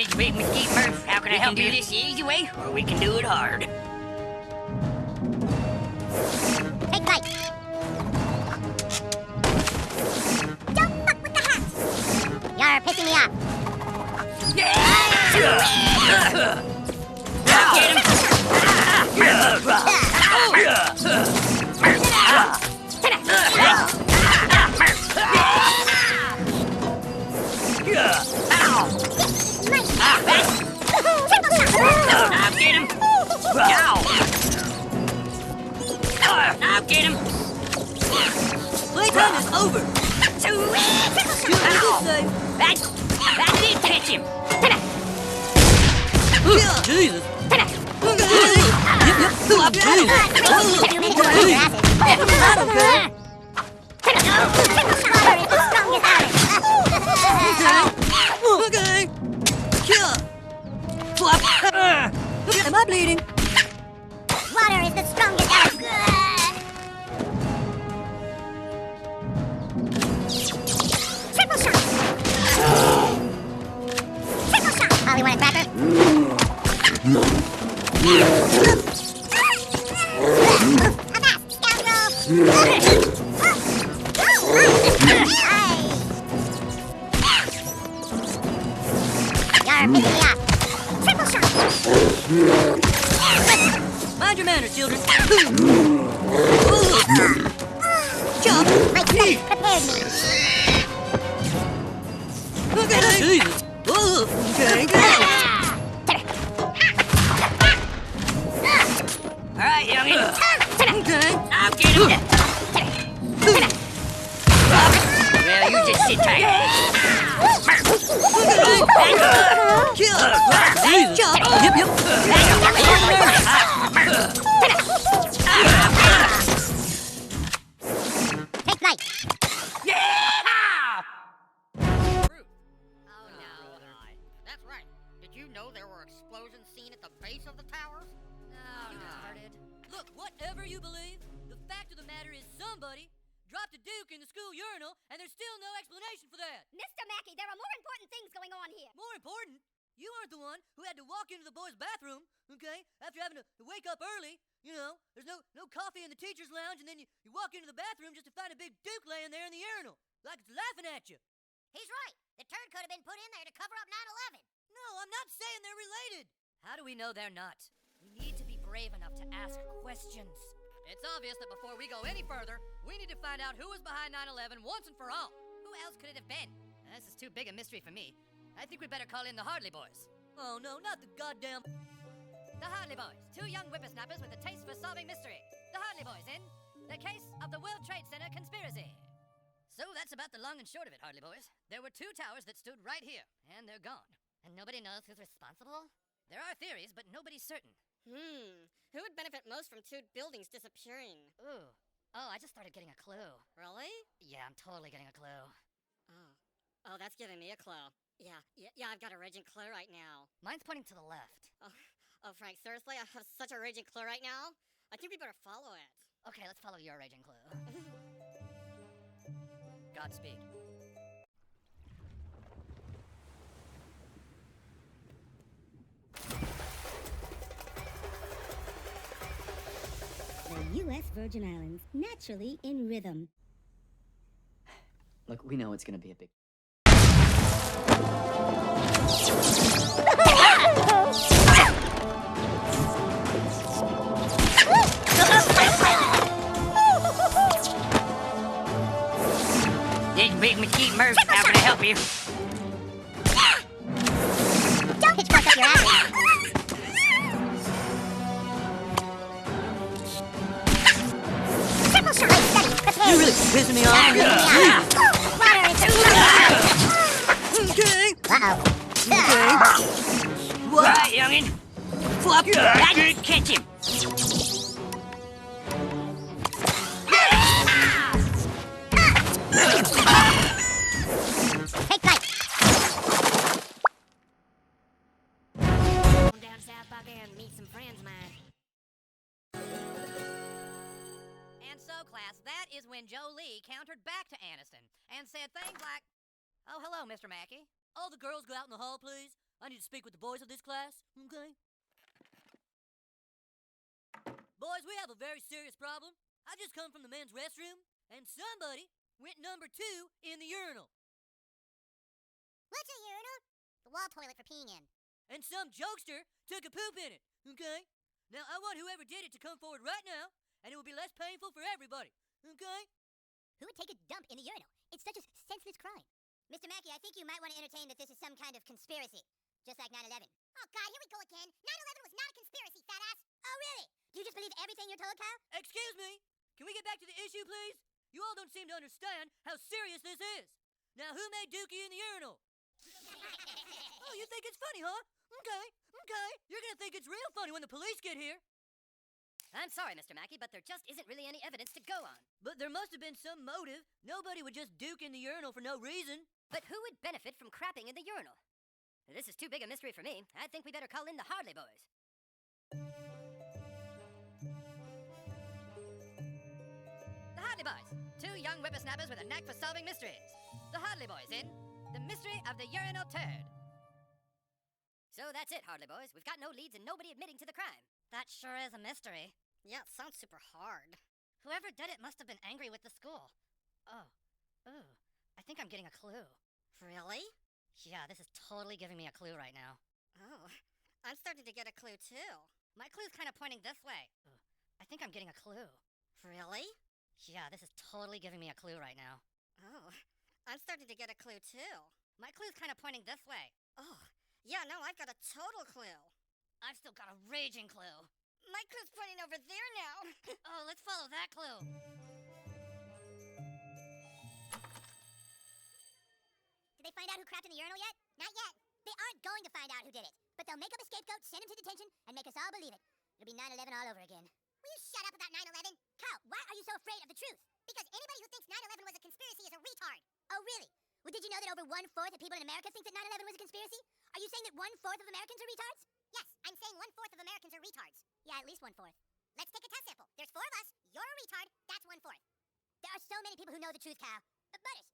It's Big Mesquite Murph. How can I help you? We can do this the easy way, or we can do it hard. Take flight. Don't fuck with the hat. You're pissing me off. Get him! I'll get him! I'll get him! Playtime is over. That's it, catch him! Jesus. Okay. Kill. Flop. Am I bleeding? Water is the strongest element. Triple shot. Triple shot. Ollie, want a cracker? Avast, scoundrel. You're pissing me off. Triple shot. Mind your manners, children. Chop. My stomach prepared me. Okay. Jesus. Okay. All right, youngin. Okay. I'll get him! Well, you just sit tight. Kill. Chop. Yep. Take flight. Oh no. That's right. Did you know there were explosions seen at the base of the towers? Oh, retarded. Look, whatever you believe, the fact of the matter is somebody dropped a Duke in the school urinal, and there's still no explanation for that. Mr. Mackey, there are more important things going on here. More important, you aren't the one who had to walk into the boys' bathroom, okay, after having to wake up early. You know, there's no coffee in the teacher's lounge, and then you walk into the bathroom just to find a big Duke laying there in the urinal, like it's laughing at you. He's right. The turd could have been put in there to cover up 9/11. No, I'm not saying they're related. How do we know they're not? We need to be brave enough to ask questions. It's obvious that before we go any further, we need to find out who was behind 9/11 once and for all. Who else could it have been? This is too big a mystery for me. I think we better call in the Hardley Boys. Oh no, not the goddamn... The Hardley Boys, two young whippersnappers with a taste for solving mystery. The Hardley Boys in The Case of the World Trade Center Conspiracy. So that's about the long and short of it, Hardley Boys. There were two towers that stood right here, and they're gone. And nobody knows who's responsible? There are theories, but nobody's certain. Who would benefit most from two buildings disappearing? Ooh. Oh, I just started getting a clue. Really? Yeah, I'm totally getting a clue. Oh, that's giving me a clue. Yeah, I've got a raging clue right now. Mine's pointing to the left. Oh, Frank, seriously? I have such a raging clue right now? I think we better follow it. Okay, let's follow your raging clue. Godspeed. The U.S. Virgin Islands, naturally in rhythm. Look, we know it's gonna be a big... This Big Mesquite Murph. How can I help you? Don't pitchfork up your ass. Triple shot. Steady. Prepare. You're really pissing me off. Water is the Okay. Uh-oh. Okay. All right, youngin. Flop. That's it, catch him! Take flight. Down South Park and meet some friends of mine. And so, class, that is when Joe Lee countered back to Aniston and said things like, "Oh, hello, Mr. Mackey. All the girls go out in the hall, please. I need to speak with the boys of this class, okay? Boys, we have a very serious problem. I just come from the men's restroom, and somebody went number 2 in the urinal. What's a urinal? The wall toilet for peeing in. And some jokester took a poop in it, okay? Now, I want whoever did it to come forward right now, and it will be less painful for everybody, okay? Who would take a dump in the urinal? It's such a senseless crime. Mr. Mackey, I think you might want to entertain that this is some kind of conspiracy. Just like 9/11. Oh, God, here we go again. 9/11 was not a conspiracy, fat ass. Oh, really? Do you just believe everything you're told, Kyle? Excuse me, can we get back to the issue, please? You all don't seem to understand how serious this is. Now, who made Dookie in the urinal? Oh, you think it's funny, huh? Okay. You're gonna think it's real funny when the police get here. I'm sorry, Mr. Mackey, but there just isn't really any evidence to go on. But there must have been some motive. Nobody would just duke in the urinal for no reason. But who would benefit from crapping in the urinal? This is too big a mystery for me. I think we better call in the Hardley Boys. The Hardley Boys, 2 young whippersnappers with a knack for solving mysteries. The Hardley Boys in The Mystery of the Urinal Turd. So that's it, Hardley Boys. We've got no leads and nobody admitting to the crime. That sure is a mystery. Yeah, it sounds super hard. Whoever did it must have been angry with the school. Oh, I think I'm getting a clue. Really? Yeah, this is totally giving me a clue right now. Oh, I'm starting to get a clue too. My clue's kind of pointing this way. I think I'm getting a clue. Really? Yeah, this is totally giving me a clue right now. Oh, I'm starting to get a clue too. My clue's kind of pointing this way. Oh, yeah, no, I've got a total clue. I've still got a raging clue. My clue's pointing over there now. Oh, let's follow that clue. Did they find out who crapped in the urinal yet? Not yet. They aren't going to find out who did it. But they'll make up a scapegoat, send him to detention, and make us all believe it. It'll be 9/11 all over again. Will you shut up about 9/11? Kyle, why are you so afraid of the truth? Because anybody who thinks 9/11 was a conspiracy is a retard. Oh, really? Well, did you know that over 1/4 of people in America think that 9/11 was a conspiracy? Are you saying that 1/4 of Americans are retards? Yes, I'm saying 1/4 of Americans are retards. Yeah, at least 1/4. Let's take a test sample. There's 4 of us. You're a retard. That's 1/4. There are so many people who know the truth, Kyle. Butters.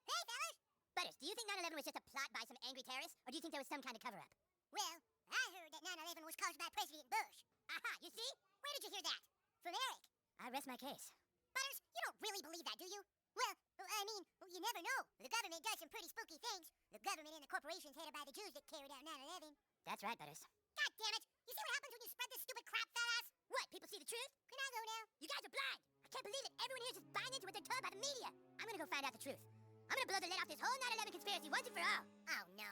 Hey, fellas. Butters, do you think 9/11 was just a plot by some angry terrorists, or do you think there was some kind of cover-up? Well, I heard that 9/11 was caused by President Bush. Aha, you see? Where did you hear that? From Eric. I rest my case. Butters, you don't really believe that, do you? Well, I mean, you never know. The government does some pretty spooky things. The government and the corporations headed by the Jews that carried out 9/11. That's right, Butters. God damn it! You see what happens when you spread this stupid crap, fat ass? What, people see the truth? Can I go now? You guys are blind! I can't believe it! Everyone here is just buying into what they're told by the media! I'm gonna go find out the truth. I'm gonna blow the lid off this whole 9/11 conspiracy once and for all! Oh, no.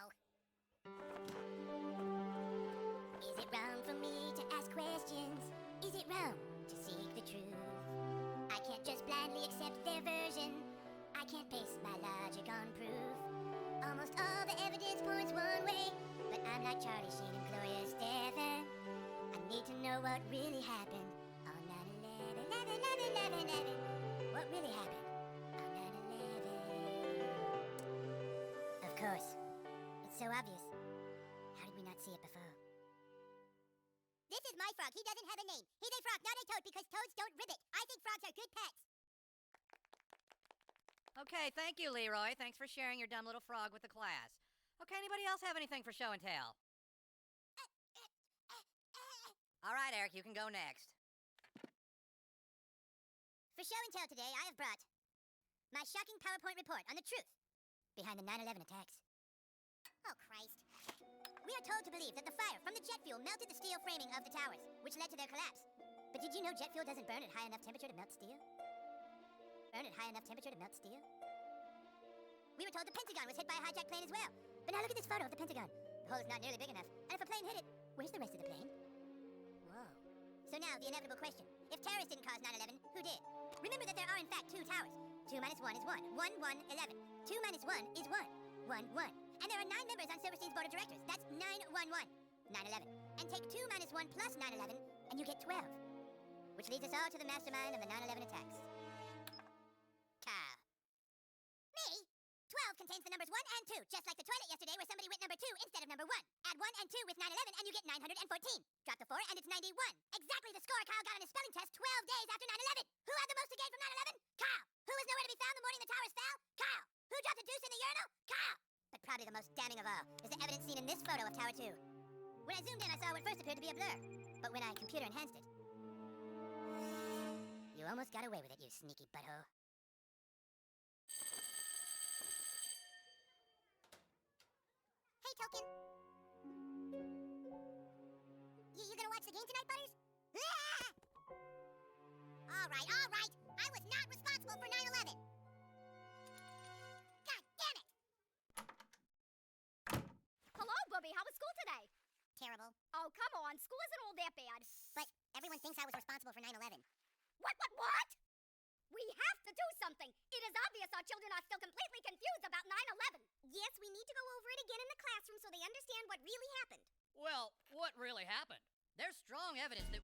Is it wrong for me to ask questions? Is it wrong to seek the truth? I can't just blindly accept their version. I can't base my logic on proof. Almost all the evidence points one way, but I'm like Charlie Sheen and Gloria Stefan. I need to know what really happened on 9/11. What really happened on 9/11? Of course. It's so obvious. How did we not see it before? This is my frog. He doesn't have a name. He's a frog, not a toad, because toads don't ribbit. I think frogs are good pets. Okay, thank you, Leroy. Thanks for sharing your dumb little frog with the class. Okay, anybody else have anything for show and tell? All right, Eric, you can go next. For show and tell today, I have brought my shocking PowerPoint report on the truth behind the 9/11 attacks. Oh, Christ. We are told to believe that the fire from the jet fuel melted the steel framing of the towers, which led to their collapse. But did you know jet fuel doesn't burn at high enough temperature to melt steel? Burn at high enough temperature to melt steel? We were told the Pentagon was hit by a hijacked plane as well. But now look at this photo of the Pentagon. The hole is not nearly big enough. And if a plane hit it, where's the rest of the plane? Whoa. So now, the inevitable question. If terrorists didn't cause 9/11, who did? Remember that there are in fact 2 towers. 2 minus 1 is 1. 1, 1, 11. 2 minus 1 is 1. 1, 1. And there are 9 members on Silverstein's board of directors. That's 9, 1, 1. 9/11. And take 2 minus 1 plus 9/11, and you get 12. Which leads us all to the mastermind of the 9/11 attacks. Carl. Me? 12 contains the numbers 1 and 2, just like the toilet yesterday where somebody went number 2 instead of number 1. Add 1 and 2 with 9/11 and you get 914. Drop the 4 and it's 91. Exactly the score Kyle got on his spelling test 12 days after 9/11. Who had the most to gain from 9/11? Kyle. Who was nowhere to be found the morning the towers fell? Kyle. Who dropped a deuce in the urinal? Kyle. But probably the most damning of all is the evidence seen in this photo of Tower 2. When I zoomed in, I saw what first appeared to be a blur. But when I computer enhanced it... You almost got away with it, you sneaky butthole. Hey, Token. You gonna watch the game tonight, Butters? All right, all right.